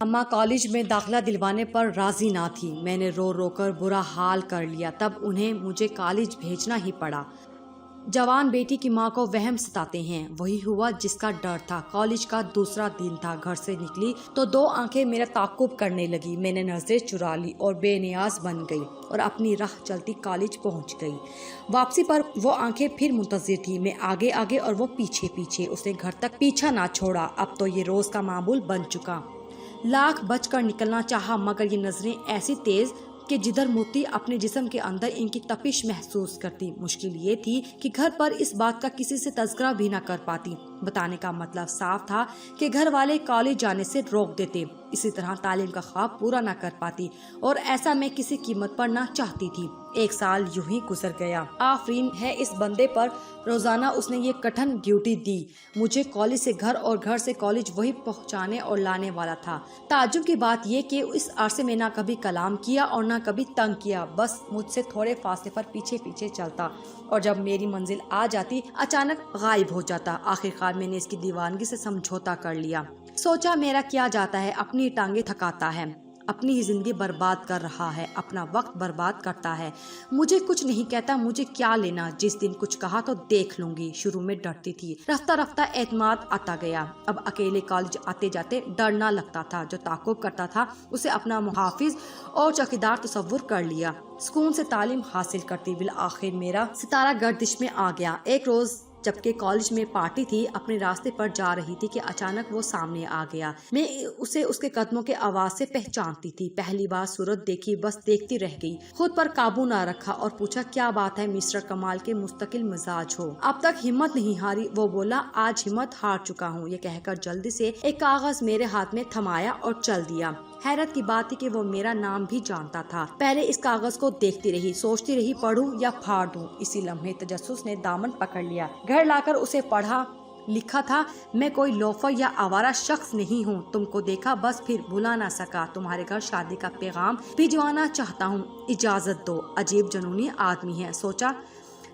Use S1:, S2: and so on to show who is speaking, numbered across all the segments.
S1: अम्मा कॉलेज में दाखिला दिलवाने पर राजी ना थी। मैंने रो रो कर बुरा हाल कर लिया, तब उन्हें मुझे कॉलेज भेजना ही पड़ा। जवान बेटी की माँ को वहम सताते हैं, वही हुआ जिसका डर था। कॉलेज का दूसरा दिन था। घर से निकली तो दो आंखें मेरा ताक़ुब करने लगी। मैंने नजरें चुरा ली और बेनियाज बन गई और अपनी राह चलती कॉलेज पहुंच गई। वापसी पर वो आंखें फिर मुंतजिर थी। मैं आगे आगे और वो पीछे पीछे। उसने घर तक पीछा ना छोड़ा। अब तो ये रोज का मामूल बन चुका। लाख बचकर निकलना चाहा, मगर ये नजरें ऐसी तेज कि जिधर मुड़ती अपने जिस्म के अंदर इनकी तपिश महसूस करती। मुश्किल ये थी कि घर पर इस बात का किसी से तज़किरा भी न कर पाती। बताने का मतलब साफ था कि घर वाले कॉलेज जाने से रोक देते। इसी तरह तालीम का ख्वाब पूरा न कर पाती और ऐसा मैं किसी कीमत पर ना चाहती थी। 1 साल यूं ही गुजर गया। आफरीन है इस बंदे पर, रोजाना उसने ये कठिन ड्यूटी दी। मुझे कॉलेज से घर और घर से कॉलेज वही पहुंचाने और लाने वाला था। ताज्जुब की बात ये कि इस अरसे में ना कभी कलाम किया और ना कभी तंग किया, बस मुझसे थोड़े फासले पर पीछे पीछे चलता और जब मेरी मंजिल आ जाती अचानक गायब हो जाता। आखिरकार मैंने इसकी दीवानगी से समझौता कर लिया। सोचा मेरा क्या जाता है, अपनी टांगे थकाता है, अपनी ही जिंदगी बर्बाद कर रहा है, अपना वक्त बर्बाद करता है। मुझे कुछ नहीं कहता, मुझे क्या लेना, जिस दिन कुछ कहा तो देख लूंगी। शुरू में डरती थी, रफ्ता रफ्ता एतमाद आता गया। अब अकेले कॉलेज आते जाते डरना लगता था। जो ताक़ुब करता था उसे अपना मुहाफिज और चौकीदार तसव्वुर कर लिया। सुकून से तालीम हासिल करती। बिल आखिर मेरा सितारा गर्दिश में आ गया। एक रोज जबकि कॉलेज में पार्टी थी, अपने रास्ते पर जा रही थी कि अचानक वो सामने आ गया। मैं उसे उसके कदमों के आवाज से पहचानती थी। पहली बार सूरत देखी, बस देखती रह गई। खुद पर काबू ना रखा और पूछा, क्या बात है मिस्टर कमाल के मुस्तकिल मिजाज हो? अब तक हिम्मत नहीं हारी। वो बोला, आज हिम्मत हार चुका हूँ। ये कहकर जल्दी से एक कागज मेरे हाथ में थमाया और चल दिया। हैरत की बात थी कि वो मेरा नाम भी जानता था। पहले इस कागज को देखती रही, सोचती रही पढ़ूं या फाड़ दूं। इसी लम्हे तजस्सुस ने दामन पकड़ लिया। घर लाकर उसे पढ़ा। लिखा था, मैं कोई लोफर या आवारा शख्स नहीं हूँ। तुमको देखा बस फिर भुला ना सका। तुम्हारे घर शादी का पैगाम भिजवाना चाहता हूँ, इजाजत दो। अजीब जुनूनी आदमी है, सोचा।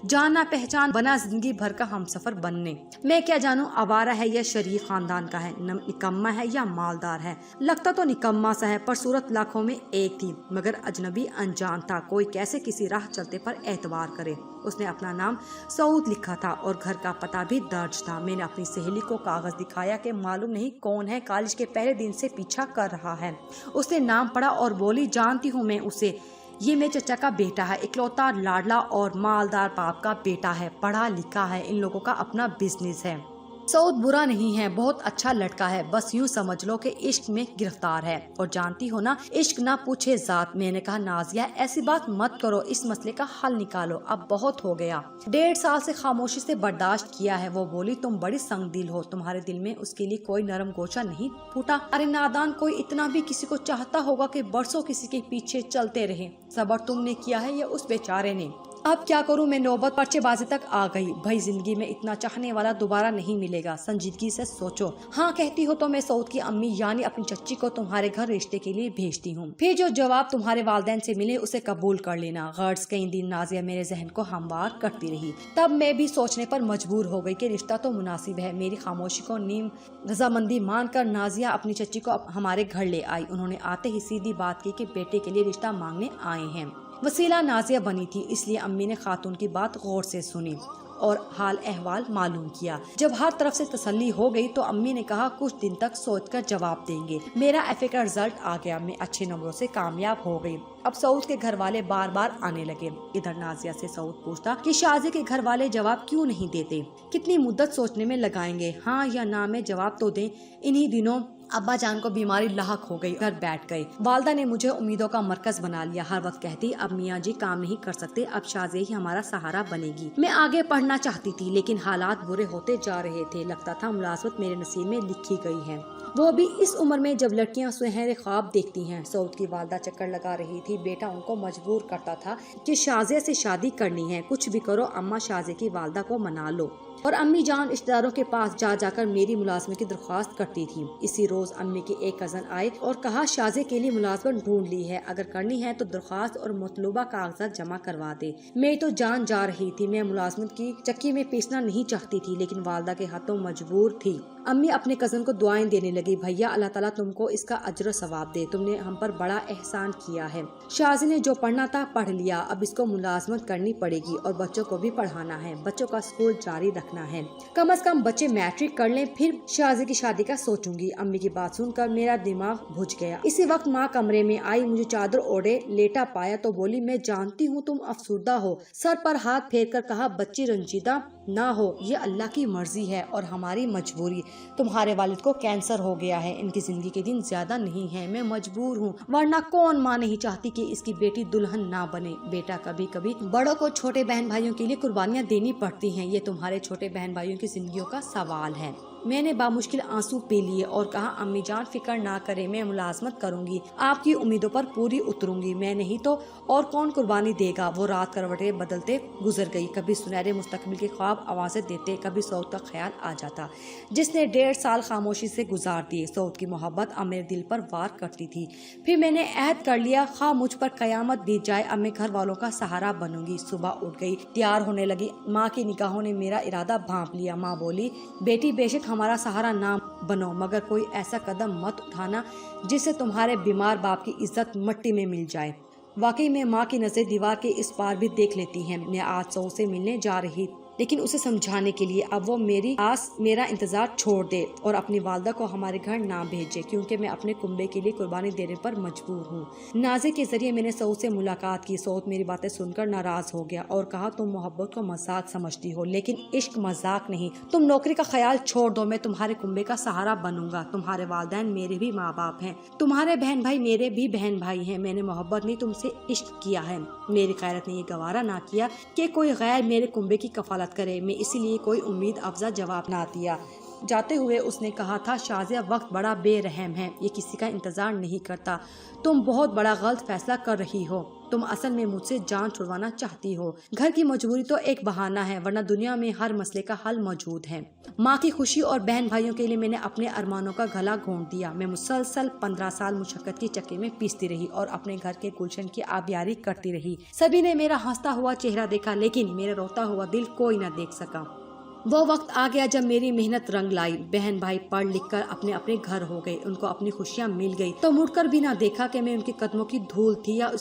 S1: जाना पहचान बना जिंदगी भर का हमसफर बनने। मैं क्या जानूं आवारा है या शरीफ खानदान का है, निकम्मा है या मालदार है। लगता तो निकम्मा सा है, पर सूरत लाखों में एक थी। मगर अजनबी अनजान था, कोई कैसे किसी राह चलते पर एतबार करे। उसने अपना नाम सऊद लिखा था और घर का पता भी दर्ज था। मैंने अपनी सहेली को कागज दिखाया कि मालूम नहीं कौन है, कॉलेज के पहले दिन से पीछा कर रहा है। उसने नाम पढ़ा और बोली, जानती हूँ मैं उसे, ये मेरे चचा का बेटा है, इकलौता लाडला और मालदार बाप का बेटा है, पढ़ा लिखा है, इन लोगों का अपना बिजनेस है। सऊद बुरा नहीं है, बहुत अच्छा लड़का है, बस यूं समझ लो कि इश्क में गिरफ्तार है। और जानती हो ना, इश्क ना पूछे जात। मैंने कहा, नाजिया ऐसी बात मत करो, इस मसले का हल निकालो, अब बहुत हो गया। 1.5 साल से खामोशी से बर्दाश्त किया है। वो बोली, तुम बड़ी संगदिल हो, तुम्हारे दिल में उसके लिए कोई नरम गोशा नहीं फूटा? अरे नादान, कोई इतना भी किसी को चाहता होगा कि बरसों किसी के पीछे चलते रहे? सबर तुमने किया है या उस बेचारे ने? अब क्या करूं मैं, नौबत पर्चेबाजी तक आ गई। भाई जिंदगी में इतना चाहने वाला दोबारा नहीं मिलेगा, संजीदगी से सोचो। हाँ कहती हो तो मैं सऊद की अम्मी यानी अपनी चच्ची को तुम्हारे घर रिश्ते के लिए भेजती हूँ। फिर जो जवाब तुम्हारे वालिदैन से मिले उसे कबूल कर लेना। गर्ज कई दिन नाजिया मेरे जहन को हमवार करती रही। तब मैं भी सोचने पर मजबूर हो गई कि रिश्ता तो मुनासिब है। मेरी खामोशी को नीम रजामंदी मानकर नाजिया अपनी चच्ची को हमारे घर ले आई। उन्होंने आते ही सीधी बात की कि बेटे के लिए रिश्ता मांगने आए हैं। वसीला नाजिया बनी थी, इसलिए अम्मी ने खातून की बात गौर से सुनी और हाल अहवाल मालूम किया। जब हर तरफ से तसल्ली हो गई तो अम्मी ने कहा, कुछ दिन तक सोचकर जवाब देंगे। मेरा एफए का रिजल्ट आ गया, मैं अच्छे नंबरों से कामयाब हो गई। अब सऊद के घर वाले बार बार आने लगे। इधर नाजिया से सऊद पूछता कि शादी के घर वाले जवाब क्यों नहीं देते, कितनी मुद्दत सोचने में लगाएंगे, हाँ या ना में जवाब तो दें। इन्हीं दिनों अब्बा जान को बीमारी लाहक हो गई, घर बैठ गए। वालदा ने मुझे उम्मीदों का मरकज बना लिया। हर वक्त कहती, अब मियाँ जी काम नहीं कर सकते, अब शाज़े ही हमारा सहारा बनेगी। मैं आगे पढ़ना चाहती थी लेकिन हालात बुरे होते जा रहे थे। लगता था मुलाजमत मेरे नसीब में लिखी गई है, वो भी इस उम्र में जब लड़कियां सुनहरे ख्वाब देखती हैं। सऊद की वालदा चक्कर लगा रही थी। बेटा उनको मजबूर करता था कि शाज़े से शादी करनी है, कुछ भी करो अम्मा शाज़े की वालदा को मना लो। और अम्मी जान रिश्तेदारों के पास जा जाकर मेरी मुलाजमत की दरख्वास्त करती थी। इसी रोज अम्मी के एक कजन आए और कहा शाज़े के लिए मुलाजमत ढूंढ ली है, अगर करनी है तो दरख्वास्त और मतलूबा कागजात जमा करवा दे। मेरी तो जान जा रही थी, मैं मुलाजमत की चक्की में पीसना नहीं चाहती थी, लेकिन वालदा के हाथों मजबूर थी। अम्मी अपने कजन को दुआएं देने लगी, भैया अल्लाह ताला तुमको इसका अज्र सवाब दे, तुमने हम पर बड़ा एहसान किया है। शाज़े ने जो पढ़ना था पढ़ लिया, अब इसको मुलाजमत करनी पड़ेगी और बच्चों को भी पढ़ाना है, बच्चों का स्कूल जारी रखना है, कम से कम बच्चे मैट्रिक कर लें, फिर शाज़े की शादी का सोचूंगी। अम्मी की बात सुनकर मेरा दिमाग बुझ गया। इसी वक्त माँ कमरे में आई, मुझे चादर ओढ़े लेटा पाया तो बोली, मैं जानती हूँ तुम अफसुर्दा हो। सर पर हाथ फेर कर कहा, बच्ची रंजीदा ना हो, ये अल्लाह की मर्जी है और हमारी मजबूरी। तुम्हारे वालिद को कैंसर हो गया है, इनकी जिंदगी के दिन ज्यादा नहीं है, मैं मजबूर हूँ, वरना कौन माँ नहीं चाहती कि इसकी बेटी दुल्हन ना बने। बेटा कभी कभी बड़ों को छोटे बहन भाइयों के लिए कुर्बानियाँ देनी पड़ती हैं, ये तुम्हारे छोटे बहन भाइयों की जिंदगियों का सवाल है। मैंने बामुश्किल आंसू पी लिए और कहा, अम्मी जान फिक्र ना करे, मैं मुलाजमत करूंगी, आपकी उम्मीदों पर पूरी उतरूंगी, मैं नहीं तो और कौन कुर्बानी देगा। वो रात करवटें बदलते गुजर गई, कभी सुनहरे मुस्तकबिल के ख्वाब आवाजें देते, कभी सऊद का ख्याल आ जाता जिसने 1.5 साल खामोशी से गुजार दिए। सऊद की मोहब्बत अब मेरे दिल पर वार करती थी। फिर मैंने अहद कर लिया, खा मुझ पर कयामत बीत जाए, अब मैं घर वालों का सहारा बनूंगी। सुबह उठ गई, तैयार होने लगी, माँ की निगाहों ने मेरा इरादा भांप लिया। माँ बोली, बेटी बेशक हमारा सहारा ना बनो, मगर कोई ऐसा कदम मत उठाना जिससे तुम्हारे बीमार बाप की इज्जत मिट्टी में मिल जाए। वाकई में माँ की नजर दीवार के इस पार भी देख लेती हैं। मैं आज सऊद से मिलने जा रही, लेकिन उसे समझाने के लिए अब वो मेरा इंतजार छोड़ दे और अपनी वालदा को हमारे घर ना भेजे, क्योंकि मैं अपने कुंबे के लिए कुर्बानी देने पर मजबूर हूँ। नाज़े के जरिए मैंने सऊद से मुलाकात की। सऊद मेरी बातें सुनकर नाराज हो गया और कहा, तुम मोहब्बत को मजाक समझती हो, लेकिन इश्क मजाक नहीं। तुम नौकरी का ख्याल छोड़ दो, मैं तुम्हारे कुंबे का सहारा बनूंगा। तुम्हारे वालिदैन मेरे भी माँ बाप हैं, तुम्हारे बहन भाई मेरे भी बहन भाई हैं। मैंने मोहब्बत नहीं तुमसे इश्क किया है। मेरी गैरत ने ये गवारा ना किया कि कोई गैर मेरे कुंबे की कफालत करे, मैं इसीलिए कोई उम्मीद अफजा जवाब ना दिया। जाते हुए उसने कहा था, शाज़िया वक्त बड़ा बेरहम है, ये किसी का इंतजार नहीं करता, तुम बहुत बड़ा गलत फैसला कर रही हो, तुम असल में मुझसे जान छुड़वाना चाहती हो। घर की मजबूरी तो एक बहाना है, वरना दुनिया में हर मसले का हल मौजूद है। माँ की खुशी और बहन भाइयों के लिए मैंने अपने अरमानों का गला घोंट दिया। मैं मुसलसल 15 साल मुशक्कत की चक्की में पीसती रही और अपने घर के गुलशन की आबियारी करती रही। सभी ने मेरा हंसता हुआ चेहरा देखा, लेकिन मेरा रोता हुआ दिल कोई न देख सका। वो वक्त आ गया जब मेरी मेहनत रंग लाई। बहन भाई पढ़ लिख कर अपने अपने घर हो गए, उनको अपनी खुशियां मिल गई, तो मुड़कर भी ना देखा कि मैं उनके कदमों की धूल थी या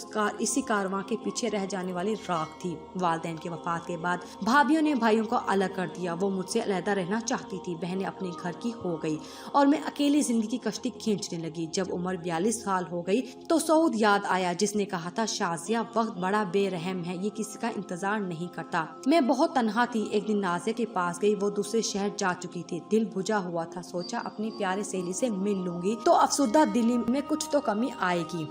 S1: इसी कारवां के पीछे रह जाने वाली राख थी। वालिदैन के वफात के बाद भाभियों ने भाइयों को अलग कर दिया। वो मुझसे अलहदा रहना चाहती थी, बहनें अपने घर की हो गई और मैं अकेली जिंदगी की कश्ती खींचने लगी। जब उम्र 42 साल हो गई तो सऊद याद आया, जिसने कहा था, शाज़िया वक्त बड़ा बेरहम है, ये किसी का इंतजार नहीं करता। मैं बहुत तन्हा थी। एक दिन नाज़े के पास गई, वो दूसरे शहर जा चुकी थी। दिल बुझा हुआ था, सोचा अपनी प्यारे सहेली से मिल लूंगी तो अफसुर्दा दिली में कुछ तो कमी आएगी।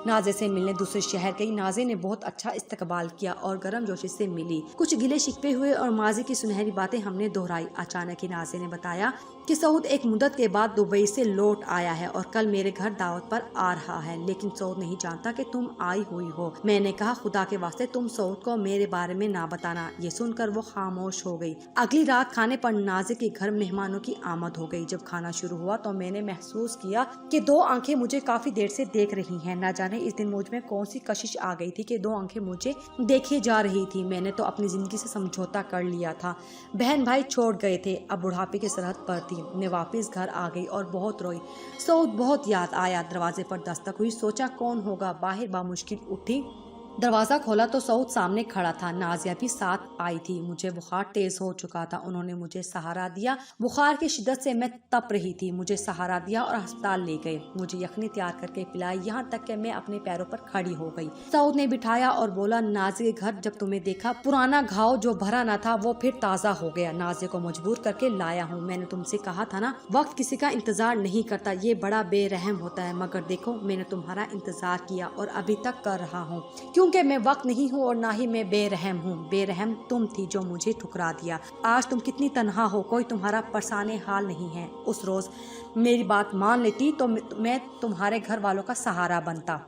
S1: नाज़े से मिलने दूसरे शहर गई। नाज़े ने बहुत अच्छा इस्तकबाल किया और गर्म जोशी से मिली। कुछ गिले शिकवे हुए और माजी की सुनहरी बातें हमने दोहराई। अचानक ही नाज़े ने बताया कि सऊद एक मुद्दत के बाद दुबई से लौट आया है और कल मेरे घर दावत पर आ रहा है, लेकिन सऊद नहीं जानता कि तुम आई हुई हो। मैंने कहा, खुदा के वास्ते तुम सऊद को मेरे बारे में ना बताना। ये सुनकर वो खामोश हो गई। अगली रात खाने पर नाज़े के घर मेहमानों की आमद हो गई। जब खाना शुरू हुआ तो मैंने महसूस किया कि 2 आंखें मुझे काफी देर से देख रही हैं। न जाने इस दिन मुझ में कौन सी कशिश आ गई थी कि 2 आंखें मुझे देखे जा रही थी। मैंने तो अपनी जिंदगी से समझौता कर लिया था। बहन भाई छोड़ गए थे, अब बुढ़ापे की सरहद पर थी। मैं वापस घर आ गई और बहुत रोई। सऊद बहुत याद आया। दरवाजे पर दस्तक हुई, सोचा कौन होगा। बाहर बामुश्किल उठी, दरवाजा खोला तो सऊद सामने खड़ा था। नाजिया भी साथ आई थी। मुझे बुखार तेज हो चुका था। उन्होंने मुझे सहारा दिया। बुखार की शिद्दत से मैं तप रही थी। मुझे सहारा दिया और अस्पताल ले गए। मुझे यखनी तैयार करके पिलाई, यहाँ तक कि मैं अपने पैरों पर खड़ी हो गई। सऊद ने बिठाया और बोला, नाजिया के घर जब तुम्हें देखा, पुराना घाव जो भरा न था वो फिर ताज़ा हो गया। नाजिया को मजबूर करके लाया हूँ। मैंने तुमसे कहा था ना, वक्त किसी का इंतजार नहीं करता, ये बड़ा बेरहम होता है। मगर देखो, मैंने तुम्हारा इंतजार किया और अभी तक कर रहा हूँ, क्योंकि मैं वक्त नहीं हूँ और ना ही मैं बेरहम हूँ। बेरहम तुम थी जो मुझे ठुकरा दिया। आज तुम कितनी तन्हा हो, कोई तुम्हारा परसाने हाल नहीं है। उस रोज मेरी बात मान लेती तो मैं तुम्हारे घर वालों का सहारा बनता।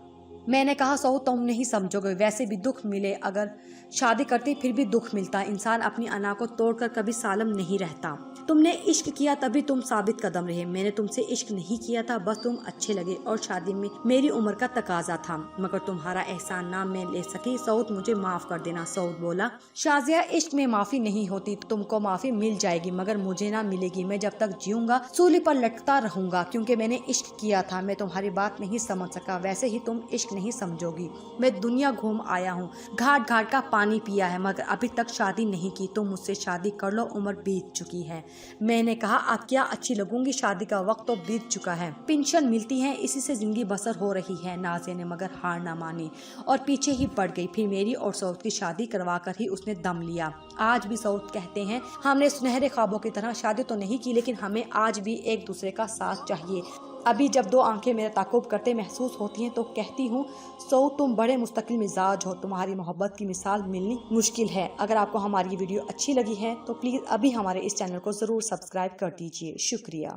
S1: میں نے کہا سعود تم نہیں سمجھوگے، ویسے بھی دکھ ملے اگر شادی کرتی پھر بھی دکھ ملتا، انسان اپنی انا کو توڑ کر کبھی سالم نہیں رہتا۔ تم نے عشق کیا تبھی تم ثابت قدم رہے، میں نے تم سے عشق نہیں کیا تھا، بس تم اچھے لگے اور شادی میں میری عمر کا تقاضا تھا، مگر تمہارا احسان نہ میں لے سکی، سعود مجھے معاف کر دینا۔ سعود بولا شازیہ عشق میں معافی نہیں ہوتی، تم کو معافی مل جائے گی مگر مجھے نہ ملے گی، میں جب تک جیوں گا سولی پر لٹکتا رہوں گا، کیونکہ میں نے عشق کیا تھا، میں تمہاری بات نہیں سمجھ سکا، ویسے ہی تم عشق نہیں سمجھو گی، میں دنیا گھوم آیا ہوں، گھاٹ گھاٹ کا پانی پیا ہے، مگر ابھی تک شادی نہیں کی، تم مجھ سے شادی کر لو، عمر بیت چکی ہے۔ میں نے کہا اب کیا اچھی لگوں گی، شادی کا وقت تو بیت چکا ہے، پینشن ملتی ہے، اسی سے زندگی بسر ہو رہی ہے۔ نازیہ نے مگر ہار نہ مانی اور پیچھے ہی پڑ گئی، پھر میری اور سعود کی شادی کروا کر ہی اس نے دم لیا۔ آج بھی سعود کہتے ہیں ہم نے سنہرے خوابوں کی طرح شادی تو نہیں کی، لیکن ہمیں آج بھی ایک دوسرے کا ساتھ چاہیے۔ ابھی جب دو آنکھیں میرا تعاقب کرتے محسوس ہوتی ہیں تو کہتی ہوں سعود تم بڑے مستقل مزاج ہو، تمہاری محبت کی مثال ملنی مشکل ہے۔ اگر آپ کو ہماری یہ ویڈیو اچھی لگی ہے تو پلیز ابھی ہمارے اس چینل کو ضرور سبسکرائب کر دیجیے، شکریہ۔